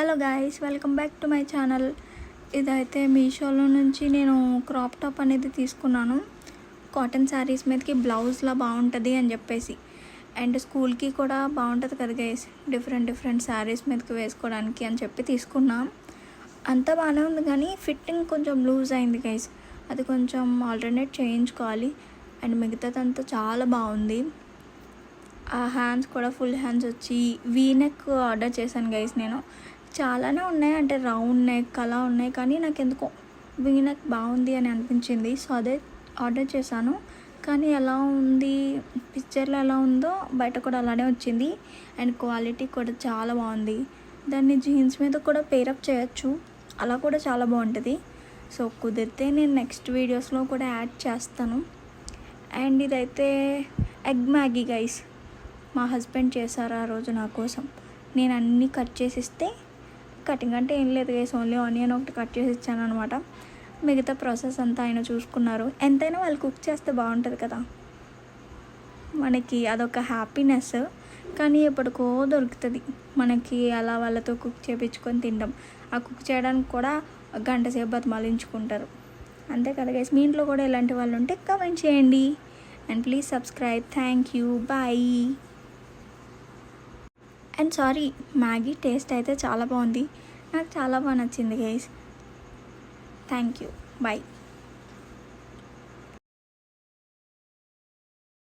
Hello guys, welcome back to my channel. ఇదైతే మీషోలో నుంచి నేను క్రాప్ టాప్ అనేది తీసుకున్నాను. కాటన్ శారీస్ మీదకి బ్లౌజ్లా బాగుంటుంది అని చెప్పేసి, అండ్ స్కూల్కి కూడా బాగుంటుంది కదా గైస్, డిఫరెంట్ శారీస్ మీదకి వేసుకోవడానికి అని చెప్పి తీసుకున్నాం. అంతా బాగానే ఉంది కానీ ఫిట్టింగ్ కొంచెం లూజ్ అయింది గైస్. అది కొంచెం ఆల్టర్నేట్ చేయించుకోవాలి. అండ్ మిగతాదంతా చాలా బాగుంది. ఆ హ్యాండ్స్ కూడా ఫుల్ హ్యాండ్స్ వచ్చి వీనెక్ ఆర్డర్ చేశాను గైస్. నేను చాలానే ఉన్నాయి, అంటే రౌండ్ నెక్ అలా ఉన్నాయి, కానీ నాకు ఎందుకో వీనెక్ బాగుంది అని అనిపించింది. సో అదే ఆర్డర్ చేశాను. కానీ ఎలా ఉంది, పిక్చర్లో ఎలా ఉందో బయట కూడా అలానే వచ్చింది. అండ్ క్వాలిటీ కూడా చాలా బాగుంది. దాన్ని జీన్స్ మీద కూడా పేరప్ చేయొచ్చు, అలా కూడా చాలా బాగుంటుంది. సో కుదిరితే నేను నెక్స్ట్ వీడియోస్లో కూడా యాడ్ చేస్తాను. అండ్ ఇదైతే ఎగ్ మ్యాగీ గైస్, మా హస్బెండ్ చేశారు ఆ రోజు నా కోసం. నేను అన్నీ కట్ చేసి ఇస్తే, కటింగ్ అంటే ఏం లేదు గైస్, ఓన్లీ ఆనియన్ ఒకటి కట్ చేసి ఇచ్చాను అనమాట. మిగతా ప్రాసెస్ అంతా ఆయన చూసుకున్నారు. ఎంతైనా వాళ్ళు కుక్ చేస్తే బాగుంటుంది కదా, మనకి అదొక హ్యాపీనెస్. కానీ ఎప్పటికో దొరుకుతుంది మనకి అలా వాళ్ళతో కుక్ చేయించుకొని తింటాం. ఆ కుక్ చేయడానికి కూడా గంట సేపు బతిమాలించుకుంటారు, అంతే కదా గైస్. మీ ఇంట్లో కూడా ఇలాంటి వాళ్ళు ఉంటే కామెంట్ చేయండి. And please subscribe. Thank you, bye. And sorry, Maggi taste అయితే చాలా బాగుంది, నాకు చాలా బాగా నచ్చింది గైస్. Thank you, bye.